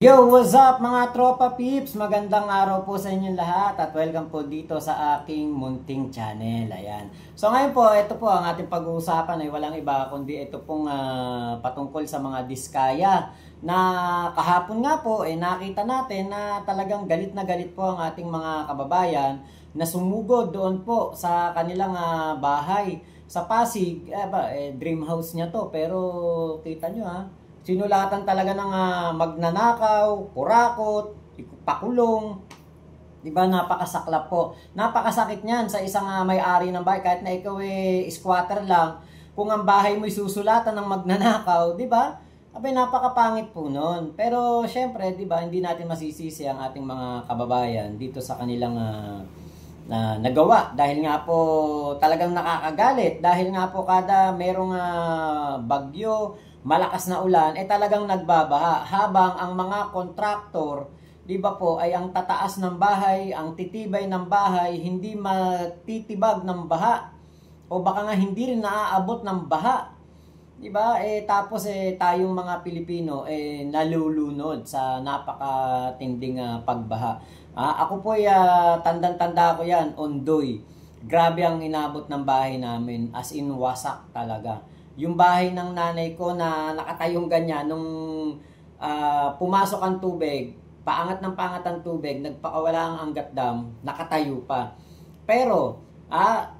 Yo, what's up mga tropa peeps? Magandang araw po sa inyong lahat at welcome po dito sa aking munting channel. Ayan. So ngayon po, ito po ang ating pag-uusapan ay walang iba kundi ito pong patungkol sa mga diskaya na kahapon nga po nakita natin na talagang galit na galit po ang ating mga kababayan na sumugod doon po sa kanilang bahay sa Pasig. Dream house niya to, pero kita nyo sinulatan talaga ng magnanakaw, kurakot, pakulong. Diba, napakasaklap po. Napakasakit niyan sa isang may-ari ng bahay. Kahit na ikaw squatter lang, kung ang bahay mo susulatan ng magnanakaw, diba? Abay, napakapangit po nun. Pero syempre, diba, hindi natin masisisi ang ating mga kababayan dito sa kanilang na nagawa. Dahil nga po talagang nakakagalit. Dahil nga po kada merong bagyo, malakas na ulan, talagang nagbabaha. Habang ang mga kontraktor, di ba po, ay ang tataas ng bahay, ang titibay ng bahay, hindi matitibag ng baha. O baka nga hindi rin naaabot ng baha. Di ba? Tapos tayong mga Pilipino nalulunod sa napakatinding pagbaha. Ako po tandang-tanda ko yan, Ondoy. Grabe ang inabot ng bahay namin, as in wasak talaga. Yung bahay ng nanay ko na nakatayong ganyan, nung pumasok ang tubig, paangat ng paangat ang tubig, nagpakawala ang Angat Dam, nakatayo pa. Pero,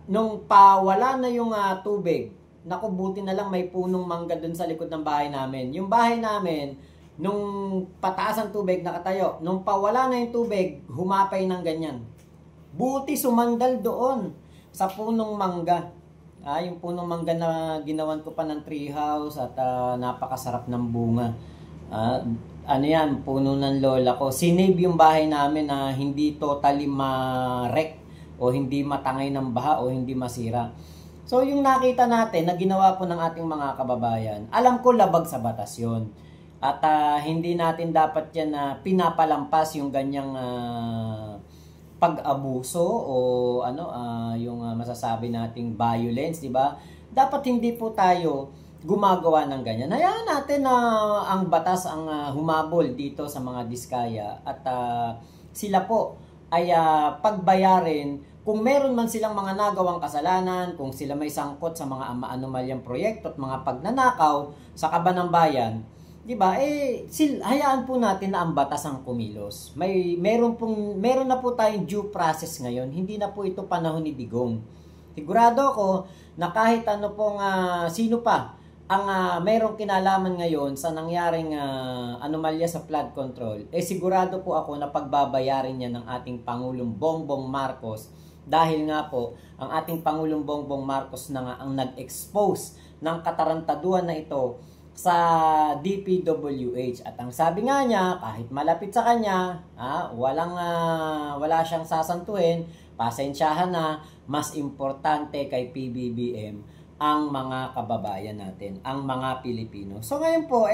nung pawala na yung tubig, naku, buti na lang may punong mangga dun sa likod ng bahay namin. Yung bahay namin, nung pataas ang tubig, nakatayo. Nung pawala na yung tubig, humapay ng ganyan. Buti sumandal doon sa punong mangga. Yung punong mangga na ginawan ko pa ng treehouse at napakasarap ng bunga. Ano yan, puno ng lola ko. Sinave yung bahay namin na hindi totally ma-wreck o hindi matangay ng baha o hindi masira. So yung nakita natin na ginawa po ng ating mga kababayan, alam ko labag sa batas yun. At hindi natin dapat yan pinapalampas yung ganyang pag-abuso o yung masasabi nating violence, di ba? Dapat hindi po tayo gumagawa ng ganyan. Hayaan natin na ang batas ang humabol dito sa mga diskaya at sila po ay pagbayarin kung meron man silang mga nagawang kasalanan, kung sila may sangkot sa mga anomalyang proyekto at mga pagnanakaw sa kaban ng bayan. Diba? Hayaan po natin na ang batas ang kumilos. Meron na po tayong due process ngayon. Hindi na po ito panahon ni Digong. Sigurado ako na kahit sino pa ang merong kinalaman ngayon sa nangyaring anomalya sa flood control, sigurado po ako na pagbabayarin niya ng ating Pangulong Bongbong Marcos. Dahil nga po, ang ating Pangulong Bongbong Marcos na nga ang nag-expose ng katarantaduhan na ito sa DPWH. At ang sabi nga niya, kahit malapit sa kanya, wala siyang sasantuhin, pasensyahan na, mas importante kay PBBM ang mga kababayan natin, ang mga Pilipino. So ngayon po,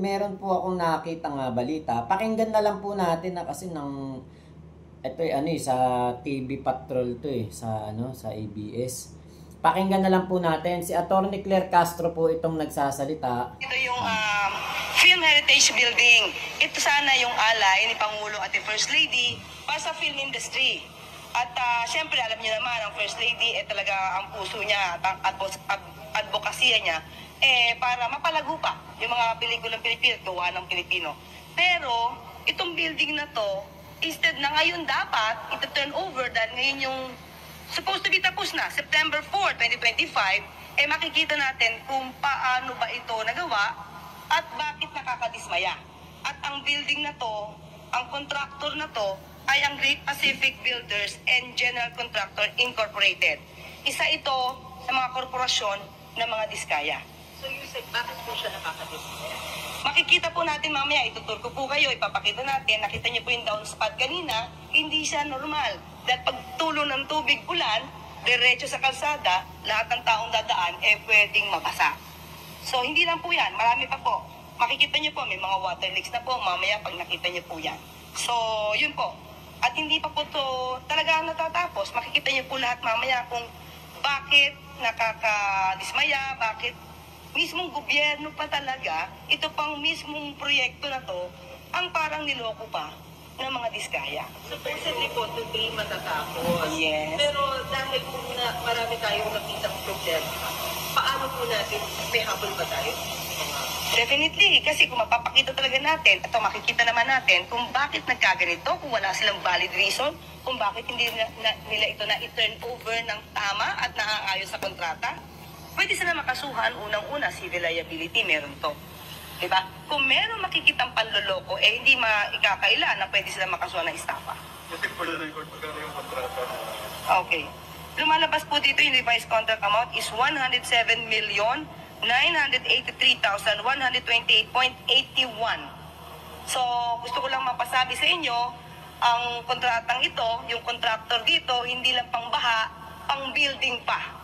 meron po akong nakitang balita. Pakinggan na lang po natin kasi ito sa TV Patrol to sa ABS. Pakinggan na lang po natin. Si Atty. Claire Castro po itong nagsasalita. Ito yung Film Heritage Building. Ito sana yung alay ni Pangulo at ni First Lady para sa film industry. At syempre, alam niyo naman, ang First Lady, talaga ang puso niya at advokasya niya, para mapalago pa yung mga pelikulang Pilipino, gawa ng Pilipino. Pero, itong building na to, instead na ngayon dapat, ito-turn over dahil ngayon yung supposed to be tapos na, September 4, 2025, makikita natin kung paano ba ito nagawa at bakit nakakadismaya. At ang building na to, ang contractor na to, ay ang Great Pacific Builders and General Contractor Incorporated. Isa ito sa mga korporasyon ng mga diskaya. So you said, bakit po siya nakakadismaya? Makikita po natin mamaya, itutur ko po kayo, ipapakita natin, nakita niyo po yung downspot kanina, hindi siya normal. Dahil pagtulo ng tubig ulan, diretso sa kalsada, lahat ng taong dadaan, pwedeng mabasa. So hindi lang po yan, marami pa po. Makikita niyo po, may mga water leaks na po, mamaya pag nakita niyo po yan. So yun po. At hindi pa po ito talaga natatapos. Makikita niyo po lahat mamaya kung bakit nakakadismaya, bakit mismong gobyerno pa talaga, ito pang mismong proyekto na to ang parang niloko pa ng mga diskaya. Supposedly po, today matatapos. Yes. Pero dahil po marami tayong nakitang problema, paano po natin, may habol ba tayo? Definitely, kasi kung mapapakita talaga natin, at makikita naman natin kung bakit nagkaganito, kung wala silang valid reason, kung bakit hindi nila ito na i-turn over ng tama at naaayon sa kontrata, pwede sila makasuhan. Unang-una, civil liability, meron to. Diba? Kung meron makikitang panloloko, hindi maikakaila na pwede sila makasuhan ng estafa. Kasi po na record magkano yung kontrata. Okay. Lumalabas po dito yung revised contract amount is 107,983,128.81. So, gusto ko lang mapasabi sa inyo, ang kontratang ito, yung contractor dito, hindi lang pang baha, pang building pa.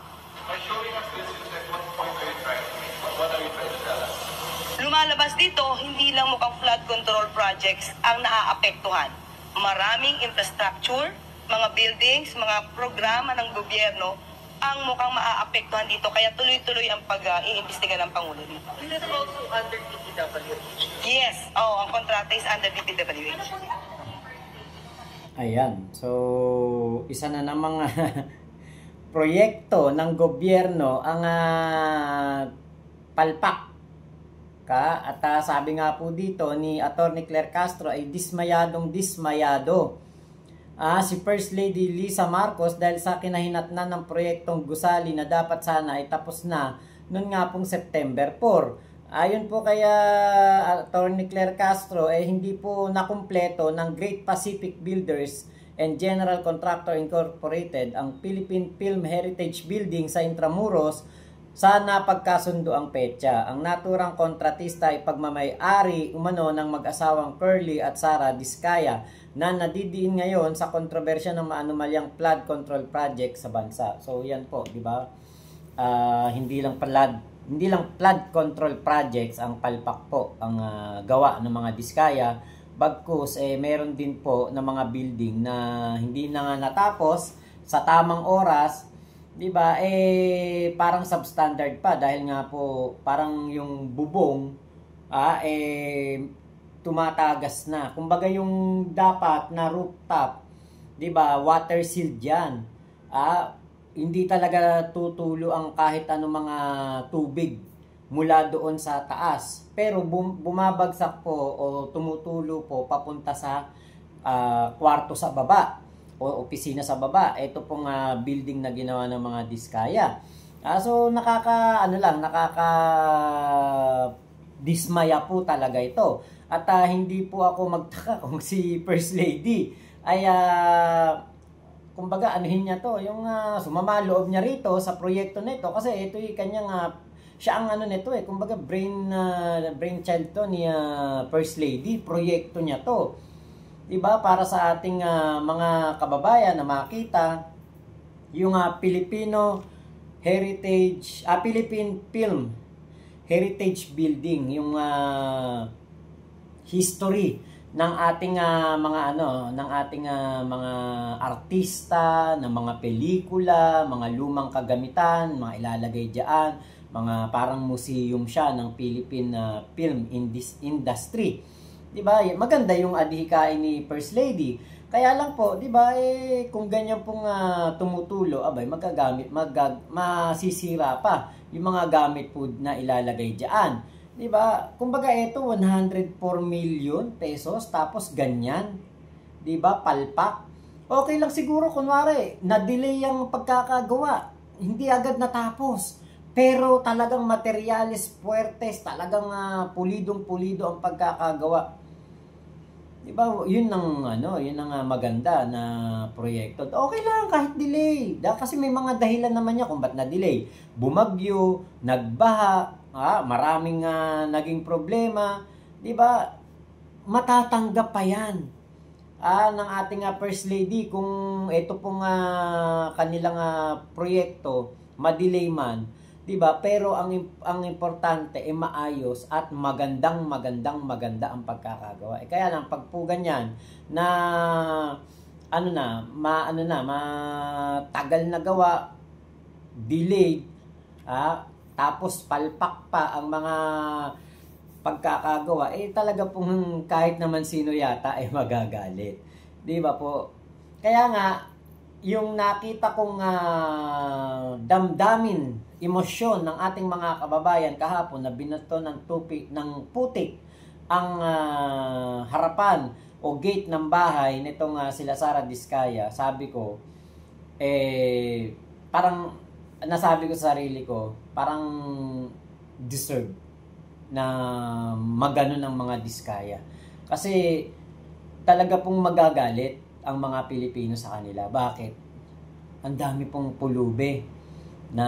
By showing us this is like, what point are you trying? What are you trying to tell us? Lumalabas dito, hindi lang mukhang flood control projects ang naaapektuhan. Maraming infrastructure, mga buildings, mga programa ng gobyerno ang mukhang maaapektuhan dito. Kaya tuloy-tuloy ang pag-iimbestiga ng Pangulo dito. Is it also under DPWH? Yes, ang kontrata is under DPWH. Ayan. So, isa na namang proyekto ng gobyerno ang palpak. At sabi nga po dito ni Atty. Claire Castro ay dismayado. Si First Lady Lisa Marcos dahil sa kinahinatnan ng proyektong gusali na dapat sana ay tapos na noon nga pong September 4. Ayon po kaya Atty. Claire Castro hindi po nakumpleto ng Great Pacific Builders and General Contractor Incorporated ang Philippine Film Heritage Building sa Intramuros sa napagkasundo ang petsa. Ang naturang kontratista ay pagmamay-ari umano ng mag-asawang Curly at Sara Diskaya na nadidiin ngayon sa kontrobersya ng maanumalyang flood control project sa bansa. So yan po, di ba? Hindi lang flood control projects ang palpak po ang gawa ng mga Diskaya. Bagkus meron din po ng mga building na hindi na nga natapos sa tamang oras. 'Di ba? Parang substandard pa dahil nga po parang yung bubong tumatagas na. Kumbaga yung dapat na rooftop, 'di ba? Water sealed 'yan. Hindi talaga tutulo ang kahit anong mga tubig mula doon sa taas. Pero bumabagsak po o tumutulo po papunta sa kwarto sa baba o opisina sa baba. Ito pong building na ginawa ng mga Diskaya. So dismaya po talaga ito. At hindi po ako magtaka kung si First Lady ay kumbaga anuhin niya to, yung sumama loob niya rito sa proyekto nito kasi ito yung kanyang siya ang nito kumbaga brainchild to ni First Lady, proyekto niya to. 'Di ba? Para sa ating mga kababayan na makita yung Philippine Film Heritage Building, yung history ng ating mga artista, ng mga pelikula, mga lumang kagamitan, mga ilalagay diyan, mga parang museum siya ng Philippine film industry. 'Di ba? Maganda yung adhikain ni First Lady. Kaya lang po, 'di ba, kung ganyan pong tumutulo, masisira pa yung mga gamit po na ilalagay diyan. 'Di ba? Kumbaga ito 104 million pesos tapos ganyan. 'Di ba? Palpak. Okay lang siguro kunwari na-delay ang pagkakagawa. Hindi agad natapos. Pero talagang materyales puertes, talagang pulidong-pulido ang pagkakagawa. 'Di ba? Yun ang maganda na proyekto. Okay lang kahit delay. Kasi may mga dahilan naman niya kung ba't na-delay. Bumagyo, nagbaha, maraming naging problema, 'di ba? Matatanggap pa 'yan. Ng ating First Lady kung ito pong kanilang proyekto ma-delay man, 'di ba? Pero ang importante ay maayos at maganda ang pagkakagawa. Kaya lang pag po ganyan na matagal na gawa, delayed, tapos palpak pa ang mga pagkakagawa, talaga pong kahit naman sino yata ay magagalit. Di ba po? Kaya nga, yung nakita kong damdamin, emosyon ng ating mga kababayan kahapon na binato ng putik ang harapan o gate ng bahay nitong sila Sara Diskaya, sabi ko, parang nasabi ko sa sarili ko, parang deserve na magano ng mga Diskaya. Kasi talaga pong magagalit ang mga Pilipino sa kanila. Bakit? Ang dami pong pulube na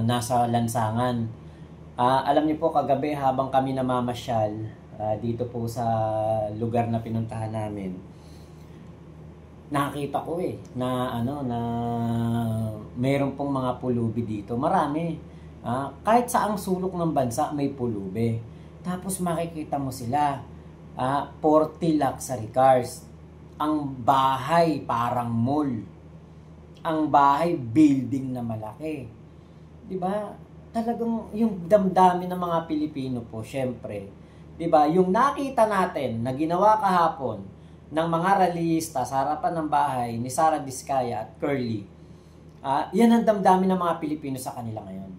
nasa lansangan. Alam niyo po, kagabi habang kami namamasyal dito po sa lugar na pinuntahan namin, nakita ko na mayroon pong mga pulubi dito. Marami. Kahit saang sulok ng bansa may pulube. Tapos makikita mo sila, 40 luxury cars. Ang bahay parang mall. Ang bahay building na malaki. 'Di ba? Talagang yung damdamin ng mga Pilipino po, syempre. 'Di ba? Yung nakita natin na ginawa kahapon ng mga rallyista sa harapan ng bahay ni Sara Diskaya at Curly. Yan ang damdamin ng mga Pilipino sa kanila ngayon.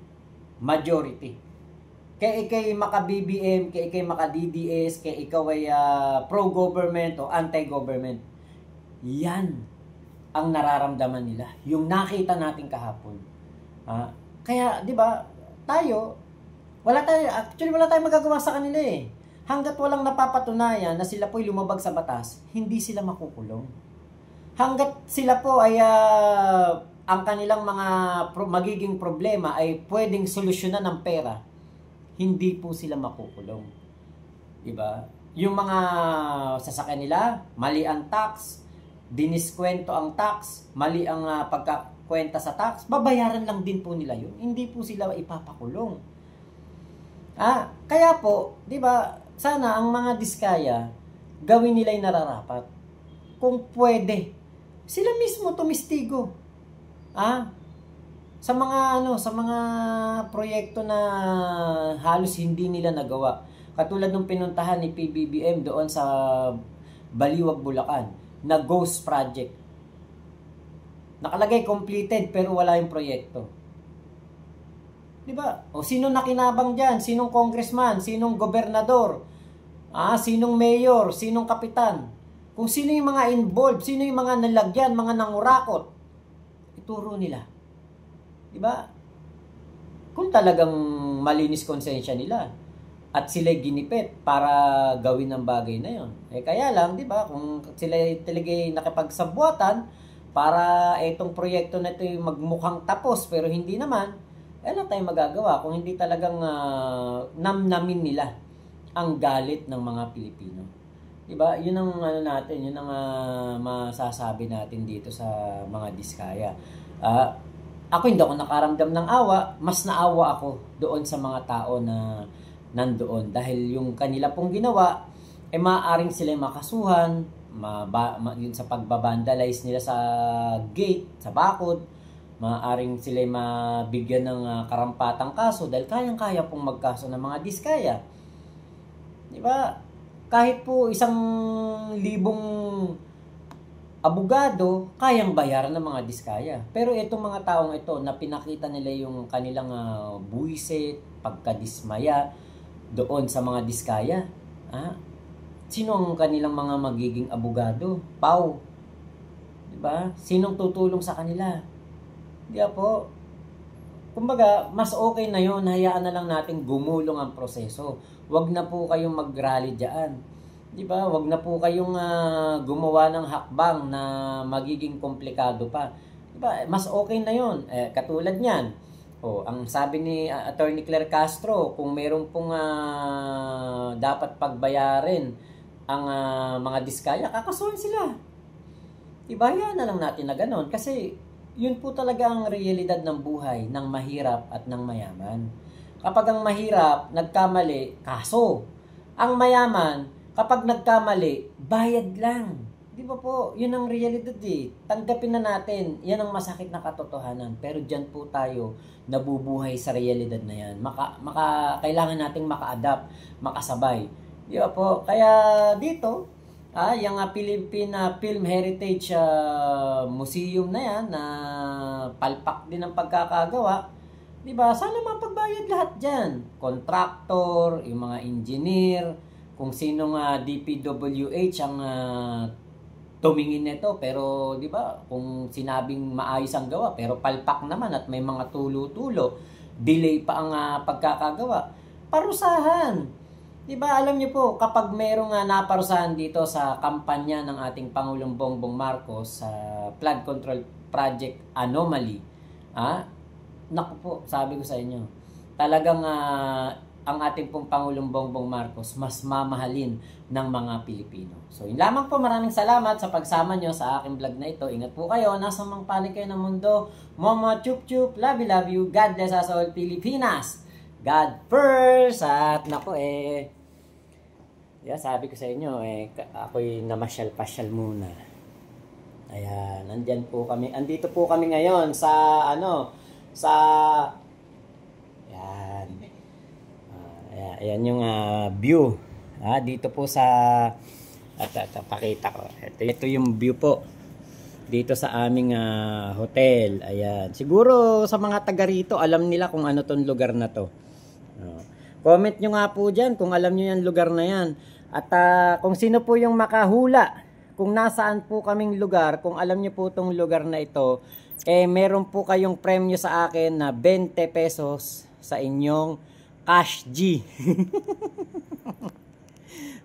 Majority. Kaya ikay maka-BBM, kaya ikay maka-DDS, kaya ikaw ay pro-government o anti-government. Yan ang nararamdaman nila. Yung nakita natin kahapon. Kaya, di ba, wala tayong magagawa sa kanila eh. Hanggat walang napapatunayan na sila po'y lumabag sa batas, hindi sila makukulong. Hanggat sila po ay ang kanilang mga magiging problema ay pwedeng solusyonan ng pera, hindi po sila makukulong. Diba? Yung mga sasakyan nila, mali ang tax, diniskwento ang tax, mali ang pagkakwenta sa tax, babayaran lang din po nila yun. Hindi po sila ipapakulong. Kaya po, di ba, sana ang mga Diskaya, gawin nila yung nararapat. Kung pwede, sila mismo tumistigo. Sa mga proyekto na halos hindi nila nagawa. Katulad nung pinuntahan ni PBBM doon sa Baliwag, Bulacan, na ghost project. Nakalagay completed pero wala yung proyekto. 'Di ba? O sino nakinabang diyan? Sinong congressman, sinong gobernador? Sinong mayor, sinong kapitan? Kung sino yung mga involved, sino yung mga nalagyan, mga nangurakot, ituro nila. 'Di ba? Kung talagang malinis konsensya nila at sila ginipit para gawin ang bagay na 'yon. Kaya lang, 'di ba, kung sila talaga nakipagsabuatan para itong proyekto na ito magmukhang tapos pero hindi naman, wala tayong magagawa kung hindi talagang namnamin nila ang galit ng mga Pilipino. 'Di ba? 'Yun ang natin, 'yun ang masasabi natin dito sa mga Diskaya. Ako hindi ako nakaramdam ng awa, mas naawa ako doon sa mga tao na nandoon dahil yung kanila pong ginawa maaaring sila makasuhan yun sa pagbabandalize nila sa gate, sa bakod, maaaring sila mabigyan ng karampatang kaso dahil kayang-kaya pong magkaso ng mga Diskaya. Di ba? Kahit po 1,000 abogado, kayang bayaran ng mga Diskaya. Pero itong mga taong ito na pinakita nila yung kanilang buwisit, pagkadismaya doon sa mga Diskaya. Sino ang kanilang mga magiging abogado? Pau. Diba? Sinong tutulong sa kanila? Di po. Kumbaga, mas okay na yun. Hayaan na lang natin gumulong ang proseso. Huwag na po kayong mag-rally dyan. Diba? Huwag na po kayong gumawa ng hakbang na magiging komplikado pa. Diba? Mas okay na yun. Katulad niyan. Ang sabi ni Attorney Claire Castro, kung meron pong dapat pagbayarin ang mga Diskaya, kakasuhan sila. Ibayan na lang natin na gano'n. Kasi yun po talaga ang realidad ng buhay ng mahirap at ng mayaman. Kapag ang mahirap, nagkamali, kaso. Ang mayaman, kapag nagkamali, bayad lang. Di ba po, yun ang realidad eh. Tanggapin na natin, yan ang masakit na katotohanan. Pero dyan po tayo nabubuhay sa realidad na yan. Kailangan nating maka-adapt, makasabay. Di ba po? Kaya dito, yung Philippine Film Heritage Museum na yan, na palpak din ang pagkakagawa, di ba? Sana mapagbayad lahat dyan. Contractor, yung mga engineer, kung sinong DPWH ang tumingin nito, pero di ba kung sinabing maayos ang gawa pero palpak naman at may mga tulo-tulo, delay pa ang pagkakagawa, parusahan. Di ba alam niyo po, kapag merong naparusahan dito sa kampanya ng ating Pangulong Bongbong Marcos sa Flood Control Project Anomaly, naku po, sabi ko sa inyo, talagang ang ating pong Pangulong Bongbong Marcos mas mamahalin ng mga Pilipino. So, yun lamang po. Maraming salamat sa pagsama nyo sa aking vlog na ito. Ingat po kayo. Nasa mang panig kayo ng mundo. Momo, chup chup. Love you. God bless us all, Pilipinas. God first. At naku sabi ko sa inyo ako'y namasyal-pasyal muna. Ayan. Andito po kami ngayon sa ayan yung view. Dito po sa pakita ko. Ito yung view po. Dito sa aming hotel. Ayan. Siguro sa mga taga rito, alam nila kung ano tong lugar na to. Comment nyo nga po dyan kung alam nyo yung lugar na yan. At kung sino po yung makahula, kung nasaan po kaming lugar, kung alam nyo po tong lugar na ito, meron po kayong premyo sa akin na 20 pesos sa inyong Cash G.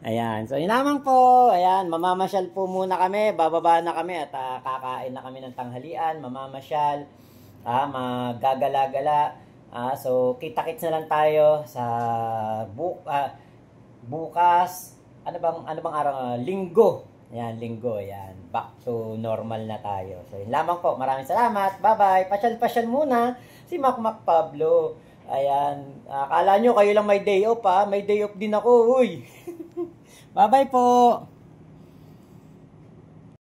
Ayan. So, yun lamang po. Ayan. Mamamasyal po muna kami. Bababa na kami at kakain na kami ng tanghalian. Mamamasyal. Magagala-gala. So, kita-kits na lang tayo sa bukas. Ano bang araw? Linggo. Ayan, linggo. Ayan. Back to normal na tayo. So, yun lamang po. Maraming salamat. Bye-bye. Pasyal-pasyal muna si Mac Pablo. Ayan. Akala nyo kayo lang may day off May day off din ako. Uy. Bye-bye po.